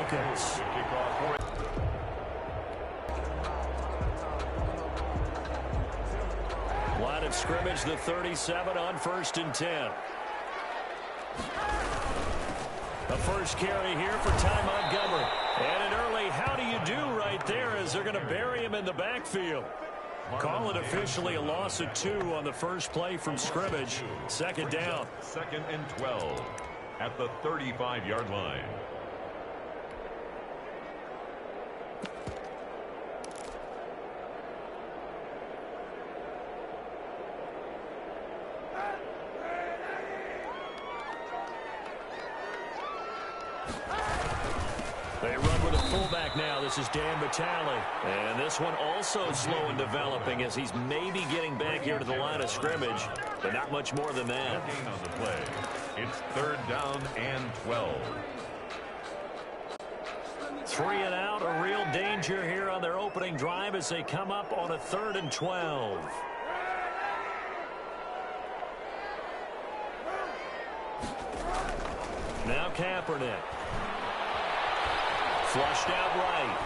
Falcons. Line of scrimmage, the 37 on 1st and 10. The first carry here for Ty Montgomery. And an early how do you do right there as they're going to bury him in the backfield. Call it officially a loss of 2 on the first play from scrimmage. Second down. 2nd and 12 at the 35-yard line. They run with a fullback now. This is Dan Vitale. And this one also slow in developing as he's maybe getting back here to the line of scrimmage, but not much more than that. Gain on the play. It's 3rd down and 12. 3 and out, a real danger here on their opening drive as they come up on a 3rd and 12. Now Kaepernick. Flushed out right.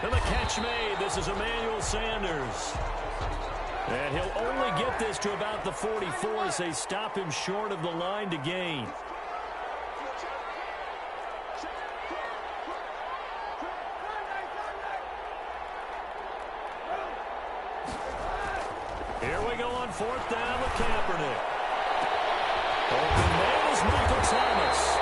And the catch made. This is Emmanuel Sanders. And he'll only get this to about the 44 as they stop him short of the line to gain. Here we go on 4th down with Kaepernick. Open man is Michael Thomas.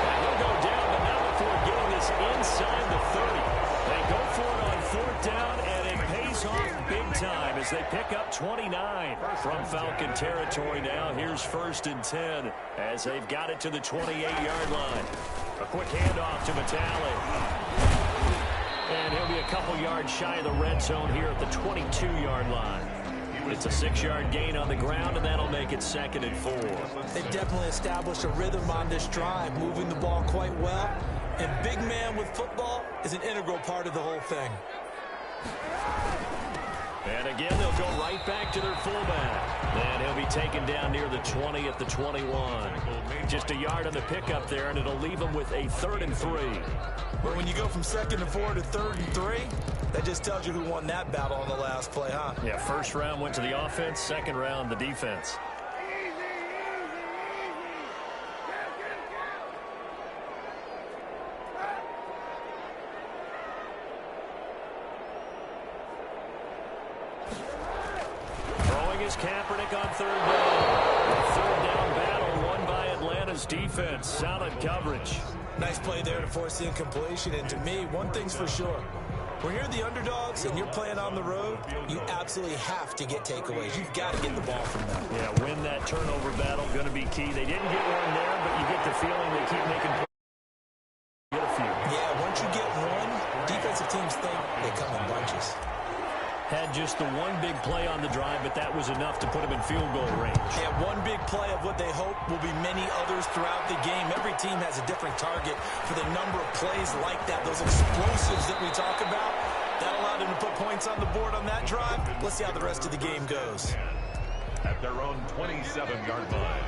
And he'll go down, but not before getting this inside the 30. They go for it on 4th down, and it pays off big time as they pick up 29 from Falcon territory now. Here's 1st and 10 as they've got it to the 28-yard line. A quick handoff to Vitale. And he'll be a couple yards shy of the red zone here at the 22-yard line. It's a 6-yard gain on the ground, and that'll make it 2nd and 4. They've definitely established a rhythm on this drive, moving the ball quite well. And big man with football is an integral part of the whole thing. And again, they'll go right back to their fullback. And he'll be taken down near the 20 at the 21. Just a yard on the pickup there, and it'll leave them with a 3rd and 3. But when you go from 2nd and 4 to 3rd and 3, that just tells you who won that battle on the last play, huh? Yeah, first round went to the offense, second round the defense. Throwing is Kaepernick on 3rd down. A 3rd down battle won by Atlanta's defense. Solid coverage. Nice play there to force the incompletion. And to me, one thing's for sure. When you're the underdogs and you're playing on the road, you absolutely have to get takeaways. You've got to get the ball from them. Yeah, win that turnover battle, going to be key. They didn't get one there, but you get the feeling they keep making plays. Get a few. Yeah, once you get one, defensive teams think they come in bunches. Had just the one big play on the drive, but that was enough to put him in field goal range. Yeah, one big play of what they hope will be many others throughout the game. Every team has a different target for the number of plays like that. Those explosives that we talk about, that allowed them to put points on the board on that drive. Let's see how the rest of the game goes. At their own 27-yard line.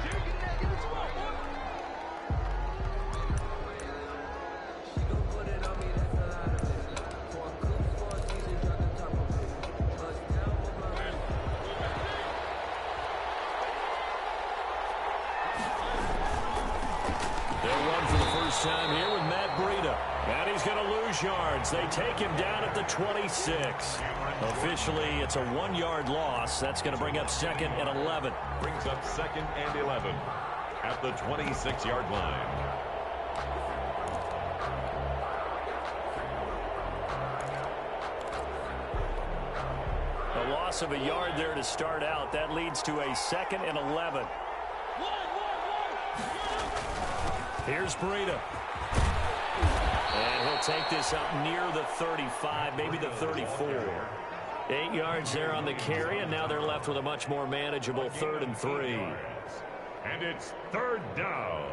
Time here with Matt Breida. And he's going to lose yards. They take him down at the 26. Officially, it's a 1-yard loss. That's going to bring up 2nd and 11. Brings up 2nd and 11 at the 26-yard line. A loss of a yard there to start out. That leads to a 2nd and 11. Here's Breida. And he'll take this up near the 35, maybe the 34. 8 yards there on the carry, and now they're left with a much more manageable 3rd and 3. And it's 3rd down.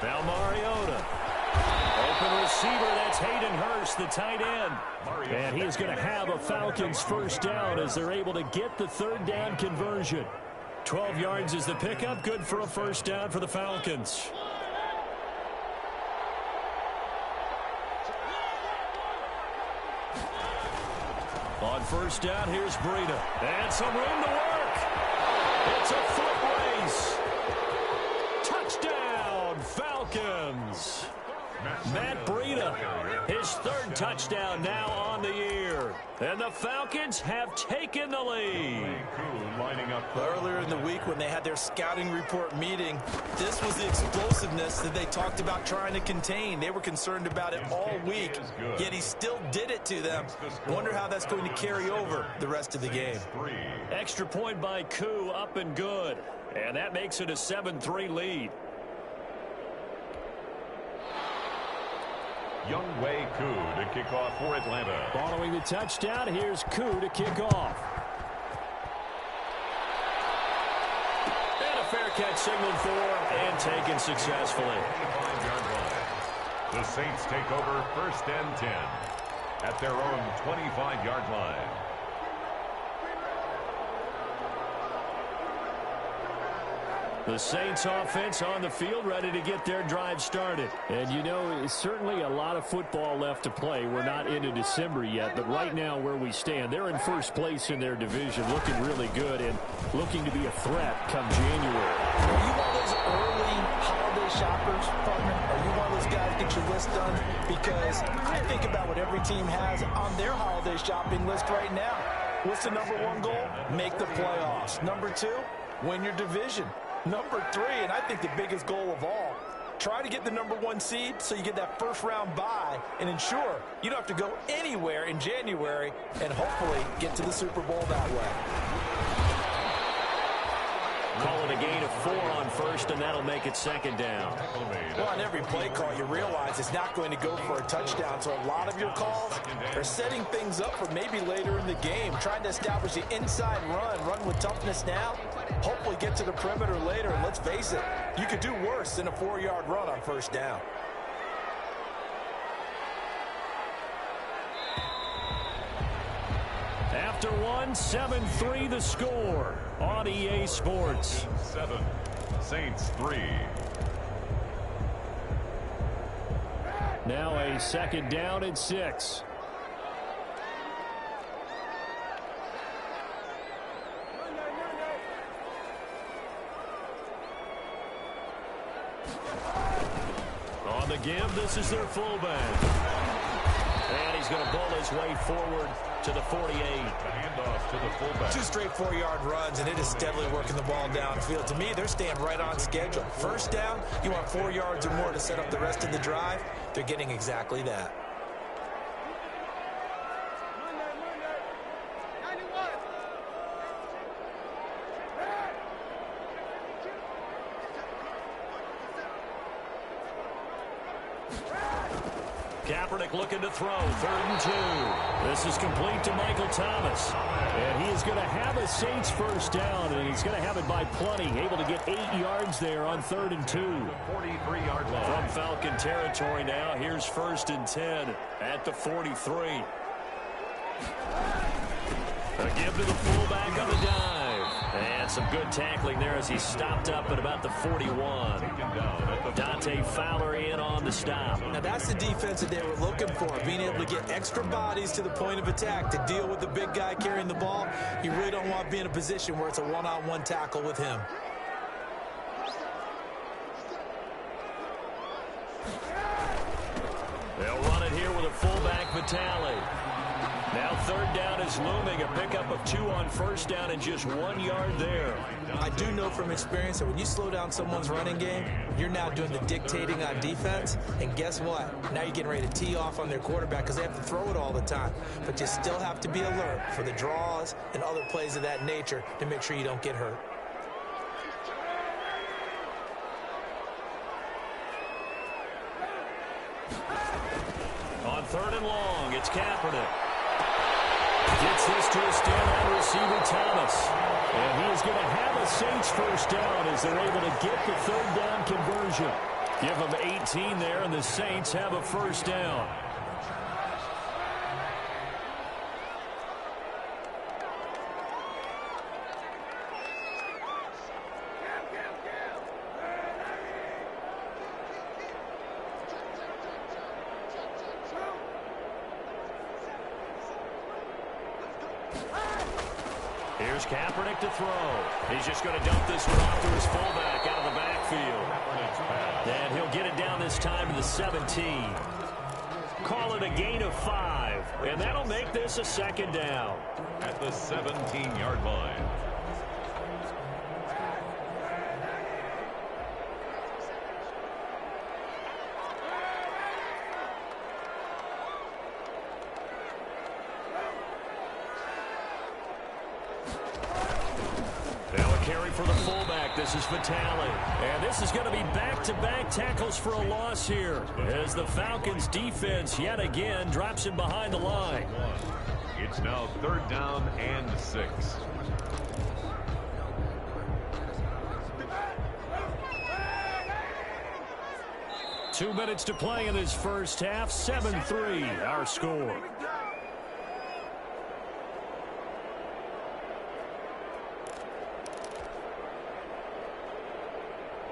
Now Mariota. Hayden Hurst, the tight end. And he is going to have a Falcons first down as they're able to get the third down conversion. 12 yards is the pickup. Good for a first down for the Falcons. On first down, here's Breida. And some room to work. It's a foot race. Touchdown, Falcons. Matt Breida, his third touchdown now on the year. And the Falcons have taken the lead. Earlier in the week when they had their scouting report meeting, this was the explosiveness that they talked about trying to contain. They were concerned about it all week, yet he still did it to them. Wonder how that's going to carry over the rest of the game. Extra point by Koo, up and good. And that makes it a 7-3 lead. Younghoe Koo to kick off for Atlanta. Following the touchdown, here's Koo to kick off. And a fair catch signaled for and taken successfully. 25-yard line. The Saints take over first and 10 at their own 25-yard line. The Saints offense on the field, ready to get their drive started. And, you know, certainly a lot of football left to play. We're not into December yet, but right now where we stand, they're in first place in their division, looking really good and looking to be a threat come January. Are you one of those early holiday shoppers, partner? Are you one of those guys get your list done? Because I think about what every team has on their holiday shopping list right now. What's the number one goal? Make the playoffs. Number two, win your division. Number three, and I think the biggest goal of all, try to get the number one seed so you get that first round bye and ensure you don't have to go anywhere in January and hopefully get to the Super Bowl that way. Call it a gain of 4 on first, and that'll make it second down. Well, on every play call, you realize it's not going to go for a touchdown, so a lot of your calls are setting things up for maybe later in the game, trying to establish the inside run with toughness now, hopefully get to the perimeter later, and let's face it, you could do worse than a 4-yard run on first down. After one, 7-3 the score on EA Sports. 7, Saints 3. Now a second down and 6. On the give, this is their fullback. And he's going to bowl his way forward to the 48. Handoff to the fullback. 2 straight 4-yard runs, and it is steadily working the ball downfield. To me, they're staying right on schedule. First down, you want 4 yards or more to set up the rest of the drive. They're getting exactly that. Kaepernick looking to throw. 3rd and 2. This is complete to Michael Thomas. And he is going to have a Saints first down, and he's going to have it by plenty. Able to get 8 yards there on 3rd and 2. 43-yard line. From Falcon territory now, here's 1st and 10 at the 43. A give to the fullback on the dive. And some good tackling there as he stopped up at about the 41. Dante Fowler in on the stop. Now that's the defense that they were looking for, being able to get extra bodies to the point of attack to deal with the big guy carrying the ball. You really don't want to be in a position where it's a one-on-one tackle with him. They'll run it here with a fullback, Vitale. Now 3rd down is looming. A pickup of 2 on first down and just 1 yard there. I do know from experience that when you slow down someone's running game, you're now doing the dictating on defense. And guess what? Now you're getting ready to tee off on their quarterback because they have to throw it all the time. But you still have to be alert for the draws and other plays of that nature to make sure you don't get hurt. On 3rd and long, it's Kaepernick. Gets this to a standout receiver, Thomas. And he is going to have a Saints first down as they're able to get the 3rd down conversion. Give them 18 there, and the Saints have a first down. Here's Kaepernick to throw. He's just going to dump this one off to his fullback out of the backfield. And he'll get it down this time to the 17. Call it a gain of 5. And that'll make this a second down. At the 17-yard line. For the fullback, this is Vitale. And this is going to be back-to-back tackles for a loss here as the Falcons defense yet again drops him behind the line. It's now 3rd down and 6. Two minutes to play in this first half. 7-3 our score.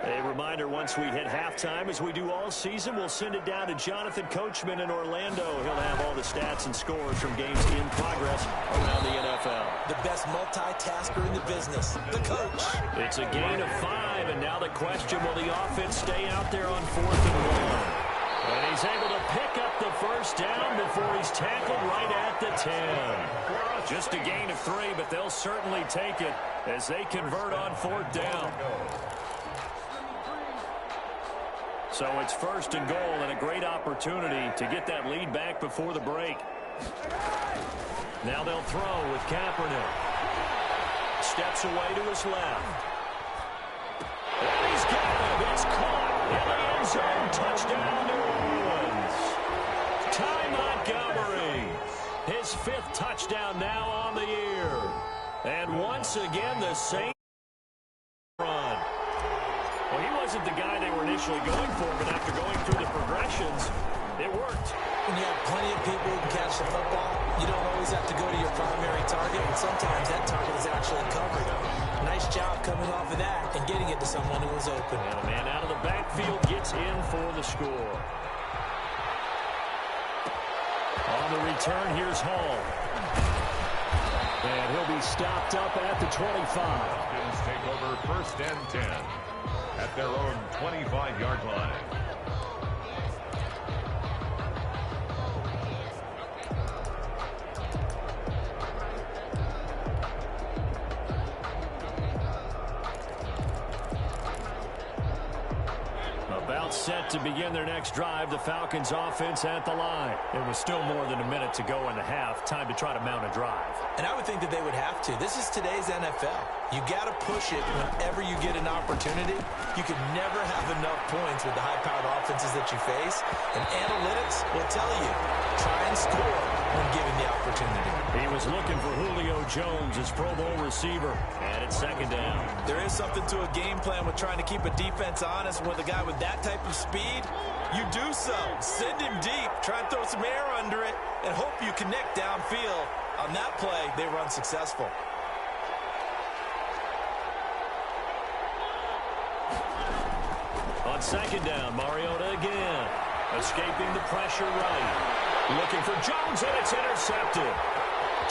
A reminder, once we hit halftime, as we do all season, we'll send it down to Jonathan Coachman in Orlando. He'll have all the stats and scores from games in progress around the NFL. The best multitasker in the business, the coach. It's a gain of 5, and now the question, will the offense stay out there on 4th and 1? And he's able to pick up the first down before he's tackled right at the 10. Just a gain of 3, but they'll certainly take it as they convert on 4th down. So it's 1st and goal and a great opportunity to get that lead back before the break. Now they'll throw with Kaepernick. Steps away to his left. And he's got him. It's caught in the end zone. Touchdown, New Orleans. Ty Montgomery. His 5th touchdown now on the year. And once again, the Saints run. Well, he wasn't the guy they were initially going for, but after going through the progressions, it worked. When you have plenty of people who can catch the football, you don't always have to go to your primary target, and sometimes that target is actually covered. Nice job coming off of that and getting it to someone who was open. And a man out of the backfield gets in for the score. On the return, here's Hall. And he'll be stopped up at the 25. Falcons take over 1st and 10 at their own 25-yard line. About set to begin their next drive, the Falcons offense at the line. It was still more than a minute to go in the half. Time to try to mount a drive. And I would think that they would have to. This is today's NFL. You got to push it whenever you get an opportunity. You can never have enough points with the high-powered offenses that you face. And analytics will tell you, try and score when given the opportunity. He was looking for Julio Jones, his Pro Bowl receiver. And it's 2nd down. There is something to a game plan with trying to keep a defense honest. With a guy with that type of speed, you do so. Send him deep. Try and throw some air under it and hope you connect downfield. On that play, they run successful. On 2nd down, Mariota again. Escaping the pressure right. Looking for Jones, and it's intercepted.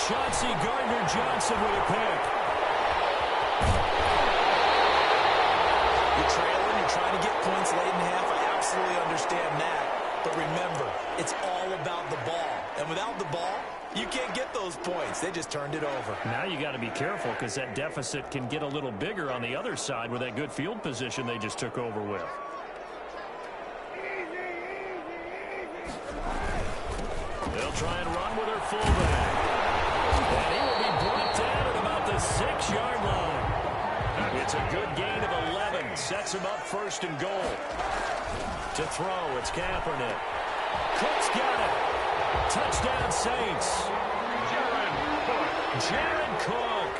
Chauncey Gardner-Johnson with a pick. You're trailing, you're trying to get points late in half. I absolutely understand that. But remember, it's all about the ball. And without the ball, you can't get those points. They just turned it over. Now you got to be careful because that deficit can get a little bigger on the other side with that good field position they just took over with. They'll try and run with their fullback. And he will be brought down at about the 6-yard line. It's a good gain of 11. Sets him up 1st and goal. To throw, it's Kaepernick. Cook's got it. Touchdown, Saints. Jared Cook.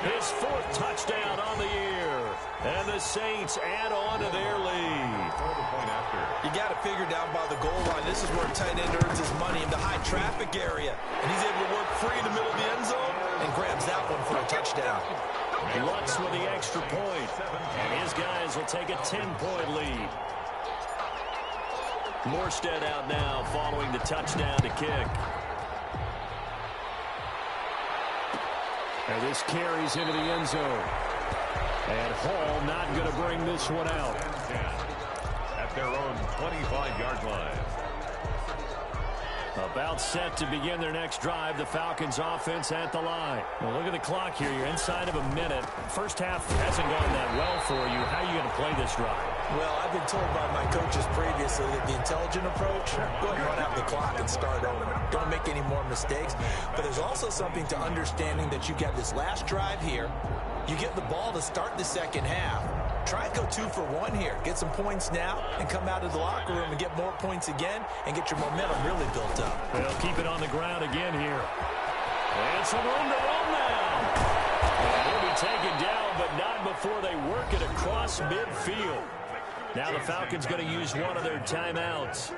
His 4th touchdown on the year. And the Saints add on to their lead. You got to figure down by the goal line. This is where a tight end earns his money in the high traffic area. And he's able to work free in the middle of the end zone and grabs that one for a touchdown. Lutz with the extra point. And his guys will take a 10-point lead. Morstead out now following the touchdown to kick. And this carries into the end zone. And Hall not going to bring this one out. At their own 25-yard line. About set to begin their next drive. The Falcons offense at the line. Well, look at the clock here. You're inside of a minute. First half hasn't gone that well for you. How are you going to play this drive? Well, I've been told by my coaches previously that the intelligent approach, go ahead and run out the clock and start over. Don't make any more mistakes. But there's also something to understanding that you get this last drive here. You get the ball to start the second half. Try and go 2 for 1 here. Get some points now and come out of the locker room and get more points again and get your momentum really built up. They'll keep it on the ground again here. And some room to roll now. And he'll be taken down, but not before they work it across midfield. Now the Falcons going to use one of their timeouts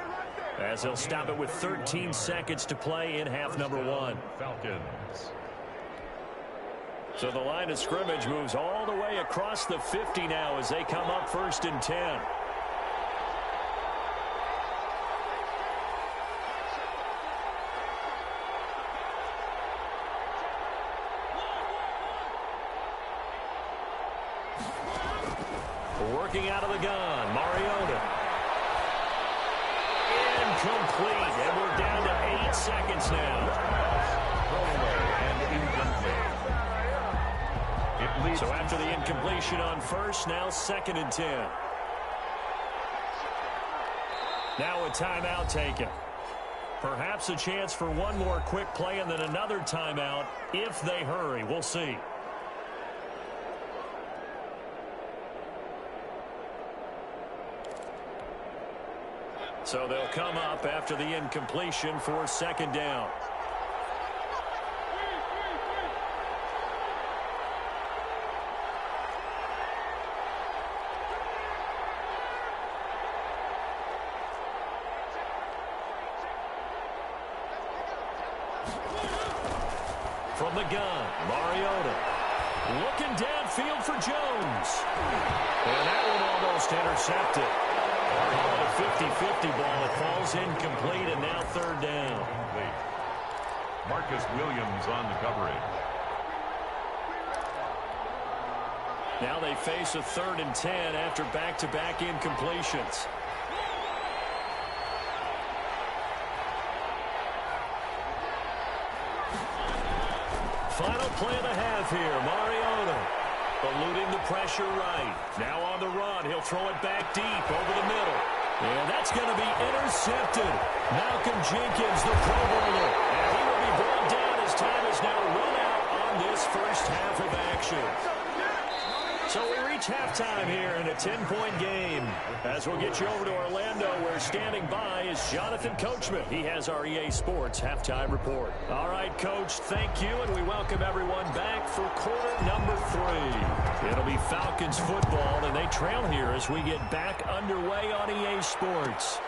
as they'll stop it with 13 seconds to play in half number 1. Falcons. So the line of scrimmage moves all the way across the 50 now as they come up 1st and 10. Working out of the gun, Mariota. Incomplete, and we're down to 8 seconds now. So after the incompletion on first, now 2nd and 10. Now a timeout taken. Perhaps a chance for one more quick play and then another timeout if they hurry. We'll see. So they'll come up after the incompletion for 2nd down. From the gun, Mariota. Looking downfield for Jones. And that one almost intercepted. Call it a 50-50 ball. It falls incomplete, and now 3rd down. Marcus Williams on the coverage. Now they face a 3rd and 10 after back-to-back incompletions. Final play of the half here. Mariota eluding the pressure right. Now on the run. He'll throw it back deep over the middle. And that's going to be intercepted. Malcolm Jenkins, the Pro Bowler. And he will be brought down as time is now run out on this first half of action. So we reach halftime here in a 10-point game. As we'll get you over to Orlando, where standing by is Jonathan Coachman. He has our EA Sports halftime report. All right, Coach, thank you, and we welcome everyone back for quarter number 3. It'll be Falcons football, and they trail here as we get back underway on EA Sports.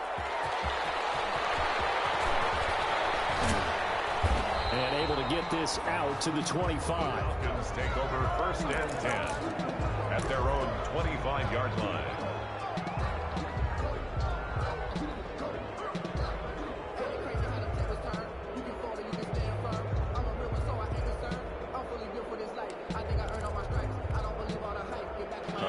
And able to get this out to the 25. Falcons take over 1st and 10 at their own 25-yard line.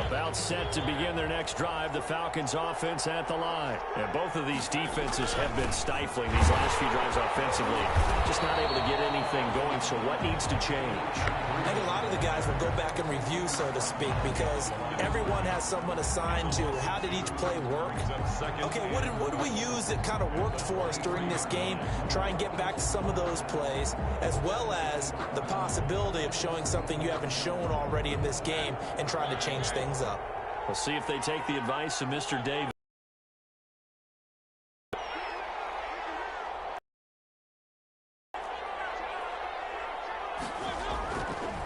About set to begin their next drive, the Falcons offense at the line. And both of these defenses have been stifling these last few drives offensively. Just not able to get anything going, so what needs to change? I think a lot of the guys will go back and review, so to speak, because everyone has someone assigned to how did each play work. Okay, what did we use that kind of worked for us during this game? Try and get back to some of those plays, as well as the possibility of showing something you haven't shown already in this game and trying to change things up. We'll see if they take the advice of Mr. Davis.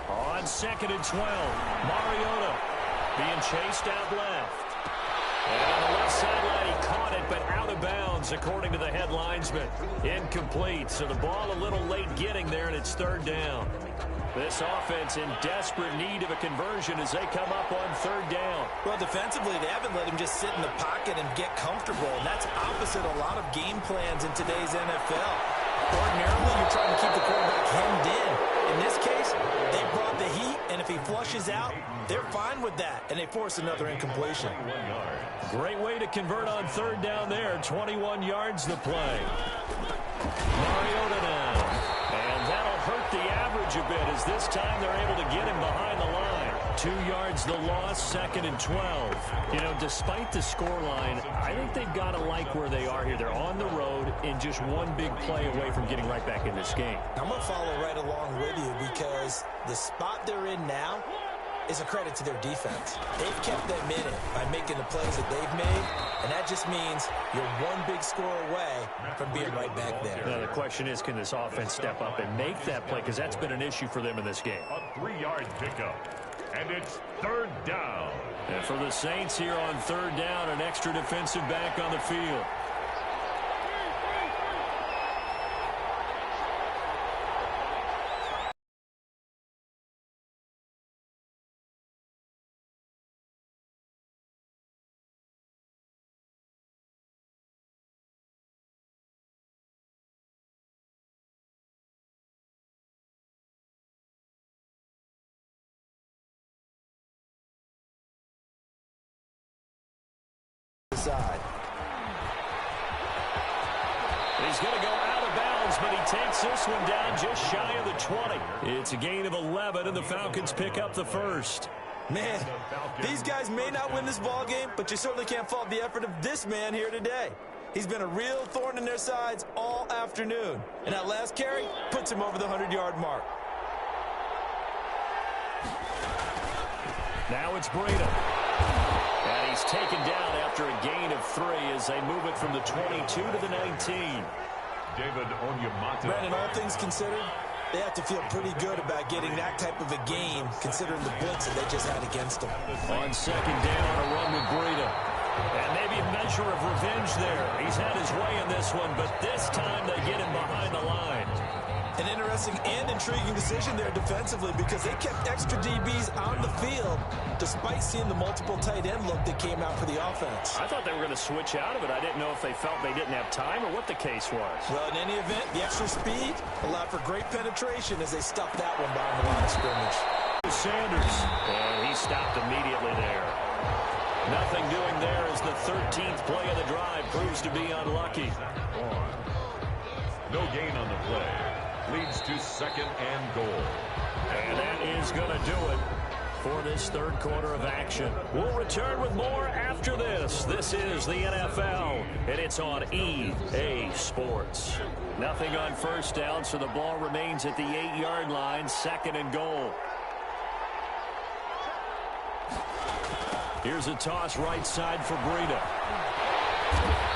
On 2nd and 12, Mariota being chased out left. And on the left sideline, he caught it, but out of bounds, according to the head linesman. Incomplete, so the ball a little late getting there, and it's 3rd down. This offense in desperate need of a conversion as they come up on 3rd down. Well, defensively, they haven't let him just sit in the pocket and get comfortable, and that's opposite a lot of game plans in today's NFL. Ordinarily, you're trying to keep the quarterback hemmed in. In this case, they brought the heat, and if he flushes out, they're fine with that, and they force another incompletion. Great way to convert on third down there. 21 yards to play. Mariota now. And that'll hurt the average a bit as this time they're able to get him behind the line. 2 yards the loss, 2nd and 12. You know, despite the scoreline, I think they've got to like where they are here. They're on the road and just one big play away from getting right back in this game. I'm going to follow right along with you because the spot they're in now is a credit to their defense. They've kept them in it by making the plays that they've made, and that just means you're one big score away from being right back there. Now, the question is, can this offense step up and make that play? Because that's been an issue for them in this game. A 3-yard pickup, and it's 3rd down. And for the Saints here on 3rd down, an extra defensive back on the field. Side. He's going to go out of bounds, but he takes this one down just shy of the 20. It's a gain of 11, and the Falcons pick up the first. Man, these guys may not win this ball game, but you certainly can't fault the effort of this man here today. He's been a real thorn in their sides all afternoon, and that last carry puts him over the 100-yard mark. Now it's Breida. And he's taken down after a gain of 3 as they move it from the 22 to the 19. David Onyemata. Brandon, all things considered, they have to feel pretty good about getting that type of a gain considering the blitz that they just had against them. On 2nd down, a run with Breida. And maybe a measure of revenge there. He's had his way in this one, but this time they get him behind the line. An interesting and intriguing decision there defensively because they kept extra DBs on the field despite seeing the multiple tight end look that came out for the offense. I thought they were going to switch out of it. I didn't know if they felt they didn't have time or what the case was. Well, in any event, the extra speed allowed for great penetration as they stuffed that one behind the line of scrimmage. Sanders, and he stopped immediately there. Nothing doing there as the 13th play of the drive proves to be unlucky. No gain on the play. Leads to 2nd and goal. And that is going to do it for this 3rd quarter of action. We'll return with more after this. This is the NFL, and it's on EA Sports. Nothing on 1st down, so the ball remains at the 8-yard line, 2nd and goal. Here's a toss right side for Breida.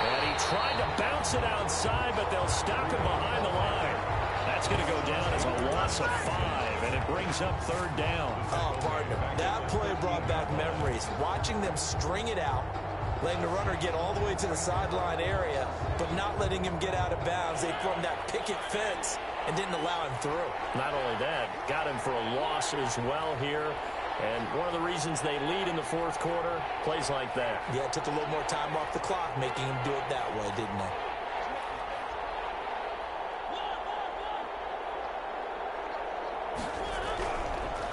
And he tried to bounce it outside, but they'll stop him behind the line. That's going to go down as a loss of 5, and it brings up 3rd down. Oh, partner, that play brought back memories. Watching them string it out, letting the runner get all the way to the sideline area, but not letting him get out of bounds. They formed that picket fence and didn't allow him through. Not only that, got him for a loss as well here. And one of the reasons they lead in the 4th quarter, plays like that. Yeah, it took a little more time off the clock, making him do it that way, didn't it?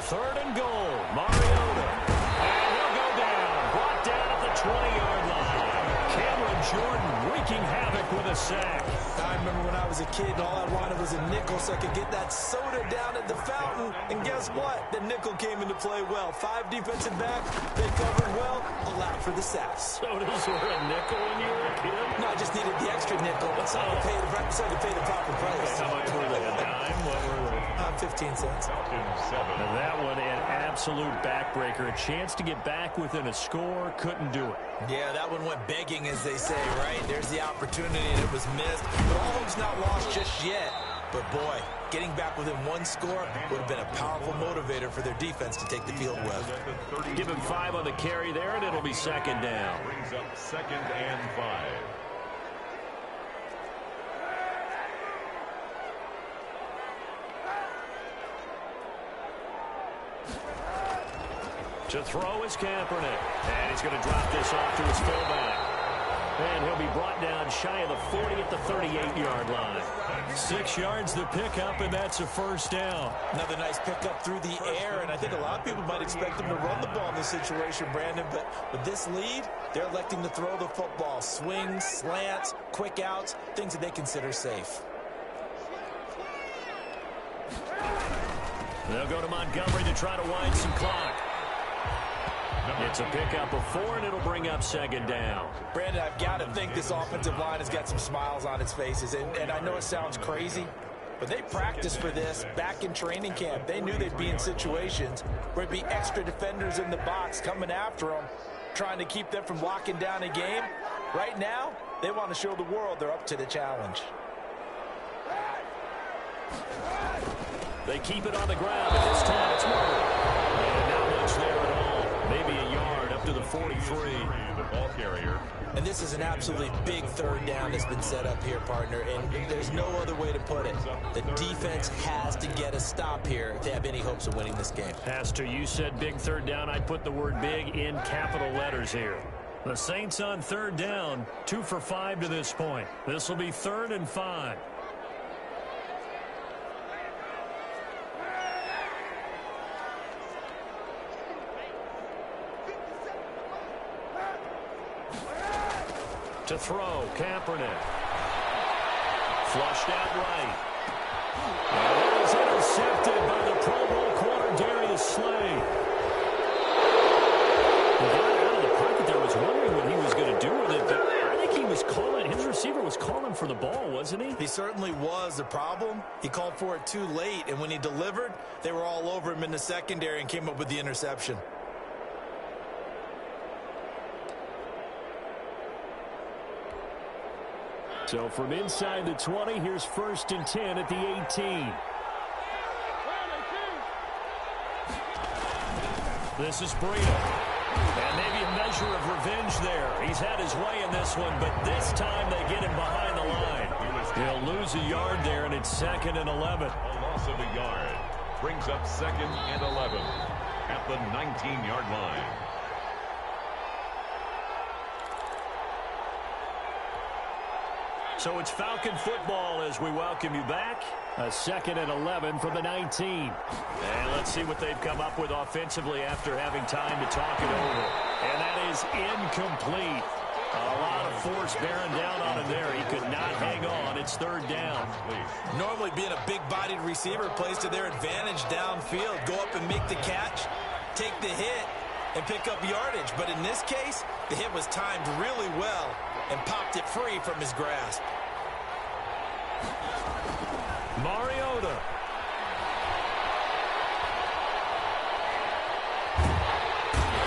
Third and goal, Mariota. And he'll go down, brought down at the 20-yard line. Cameron Jordan wreaking havoc with a sack. I remember when I was a kid and all I wanted was a nickel so I could get that soda down at the fountain. And guess what? The nickel came into play well. 5 defensive back, they covered well, allowed for the sacks. Sodas were a nickel when you were a kid? No, I just needed the extra nickel. So I could pay the proper price. How much were they? A dime? What were they? 15 cents. And that one, an absolute backbreaker. A chance to get back within a score. Couldn't do it. Yeah, that one went begging, as they say, right? There's the opportunity, and it was missed. But all hope's not lost just yet. But, boy, getting back within 1 score would have been a powerful motivator for their defense to take the field with. Give him 5 on the carry there, and it'll be 2nd down. Brings up 2nd and 5. To throw is Kaepernick. And he's going to drop this off to his fullback. And he'll be brought down shy of the 40 at the 38-yard line. 6 yards the pickup, and that's a first down. Another nice pickup through the air, and I think a lot of people might expect them to run the ball in this situation, Brandon, but with this lead, they're electing to throw the football. Swings, slants, quick outs, things that they consider safe. They'll go to Montgomery to try to wind some clock. It's a pickup of 4, and it'll bring up second down. Brandon, I've got to think this offensive line has got some smiles on its faces. And I know it sounds crazy, but they practiced for this back in training camp. They knew they'd be in situations where it'd be extra defenders in the box coming after them, trying to keep them from locking down a game. Right now, they want to show the world they're up to the challenge. They keep it on the ground, but this time it's Murray. And not much there at all. Maybe a yard up to the 43. The ball carrier. And this is an absolutely big third down that's been set up here, partner, and there's no other way to put it. The defense has to get a stop here if they have any hopes of winning this game. Pastor, you said big third down. I'd put the word big in capital letters here. The Saints on third down, 2 for 5 to this point. This will be 3rd and 5. To throw, Kaepernick. Flushed out right. And it was intercepted by the Pro Bowl corner, Darius Slay. He got out of the pocket there, was wondering what he was going to do with it, but I think he was calling, his receiver was calling for the ball, wasn't he? He certainly was. The problem, he called for it too late, and when he delivered, they were all over him in the secondary and came up with the interception. So from inside the 20, here's 1st and 10 at the 18. This is Breida. And maybe a measure of revenge there. He's had his way in this one, but this time they get him behind the line. He'll lose a yard there, and it's 2nd and 11. A loss of a yard brings up 2nd and 11 at the 19-yard line. So it's Falcon football as we welcome you back. A 2nd and 11 from the 19. And let's see what they've come up with offensively after having time to talk it over. And that is incomplete. A lot of force bearing down on him there. He could not hang on. It's 3rd down. Normally being a big-bodied receiver plays to their advantage downfield. Go up and make the catch, take the hit, and pick up yardage. But in this case, the hit was timed really well and popped it free from his grasp. Mariota.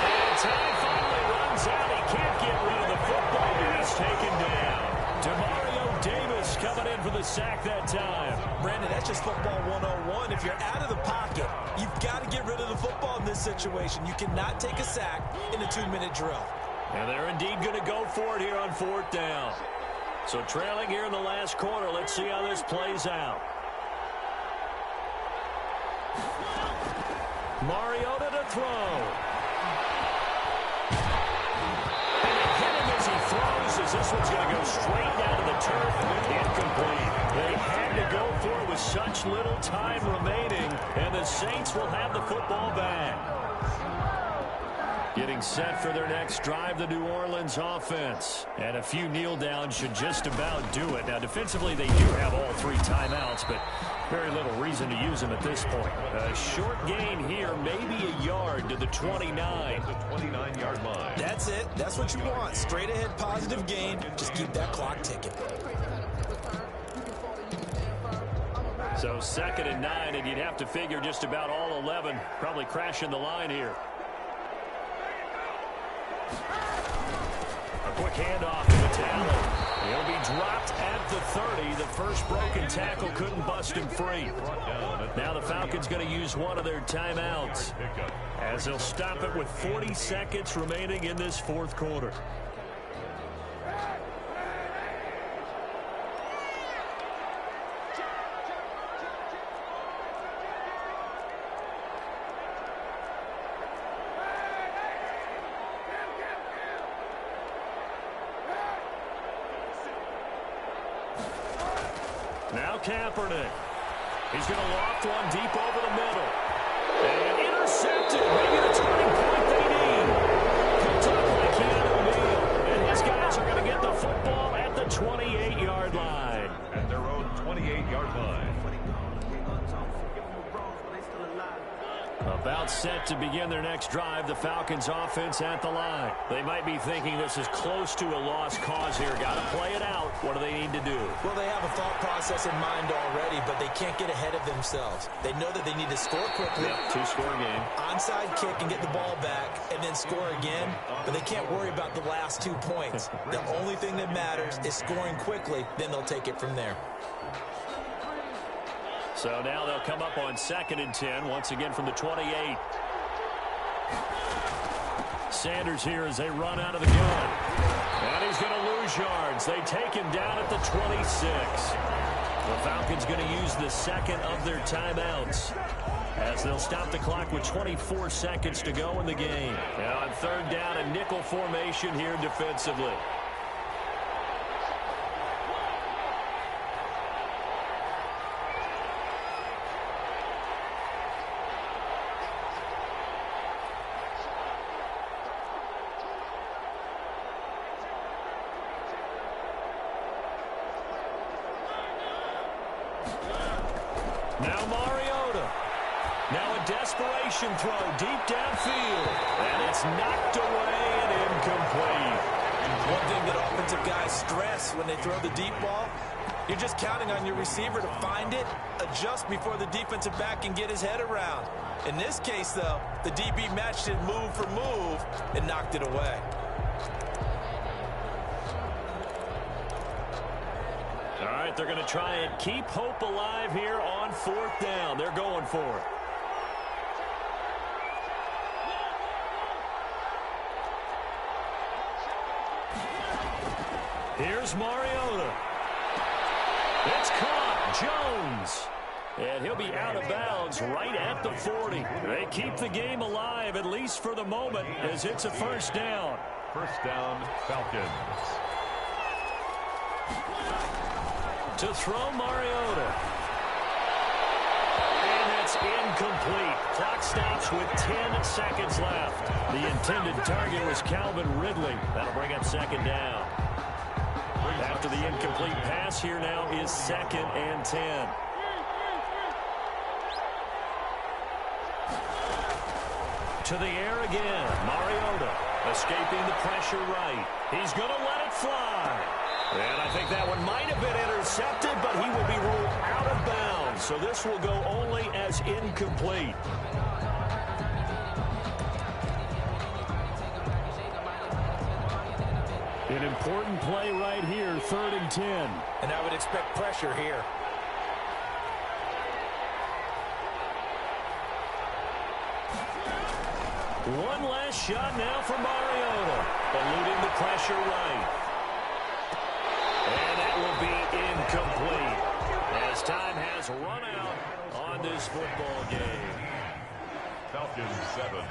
And time finally runs out. He can't get rid of the football. He's taken down. Demario Davis coming in for the sack that time. Brandon, that's just football 101. If you're out of the pocket, you've got to get rid of the football in this situation. You cannot take a sack in a 2-minute drill. And they're indeed going to go for it here on 4th down. So trailing here in the last quarter. Let's see how this plays out. Mariota to throw. And they hit him as he throws, as this one's going to go straight down to the turf. Incomplete. They had to go for it with such little time remaining, and the Saints will have the football back. Getting set for their next drive, the New Orleans offense. And a few kneel downs should just about do it. Now, defensively, they do have all 3 timeouts, but very little reason to use them at this point. A short gain here, maybe a yard to the 29. The 29-yard line. That's it. That's what you want. Straight ahead, positive gain. Just keep that clock ticking. So 2nd and 9, and you'd have to figure just about all 11 probably crashing the line here. A quick handoff to Metallo. He'll be dropped at the 30. The first broken tackle couldn't bust him free. Now the Falcons going to use one of their timeouts as they'll stop it with 40 seconds remaining in this 4th quarter. Now Kaepernick. He's going to loft one deep over the middle. And intercepted. Maybe the turning point they need. Picked up by Keanu Neal. And his guys are going to get the football at the 28-yard line. At their own 28-yard line. About set to begin their next drive, the Falcons offense at the line. They might be thinking this is close to a lost cause here. Got to play it out. What do they need to do? Well, they have a thought process in mind already, but they can't get ahead of themselves. They know that they need to score quickly. Yep, two-score game. Onside kick and get the ball back and then score again, but they can't worry about the last 2 points. The only thing that matters is scoring quickly, then they'll take it from there. So now they'll come up on 2nd and 10, once again from the 28. Sanders here as they run out of the gun. And he's going to lose yards. They take him down at the 26. The Falcons going to use the second of their timeouts as they'll stop the clock with 24 seconds to go in the game. And on 3rd down, a nickel formation here defensively. Now Mariota. Now a desperation throw deep downfield. And it's knocked away and incomplete. One thing that offensive guys stress when they throw the deep ball, you're just counting on your receiver to find it, adjust before the defensive back can get his head around. In this case, though, the DB matched it move for move and knocked it away. All right, they're going to try and keep hope alive here on 4th down. They're going for it. Here's Mariota. It's caught. Jones. And he'll be out of bounds right at the 40. They keep the game alive, at least for the moment, as it's a 1st down. 1st down, Falcons. To throw Mariota. And that's incomplete. Clock stops with 10 seconds left. The intended target was Calvin Ridley. That'll bring up 2nd down. After the incomplete pass, here now is 2nd and 10. To the air again. Mariota escaping the pressure right. He's going to let it fly. And I think that one might have been intercepted, but he will be ruled out of bounds. So this will go only as incomplete. An important play right here, 3rd and 10. And I would expect pressure here. One last shot now for Mariota. Eluding the pressure right. And that will be incomplete as time has run out on this football game. Falcons 7,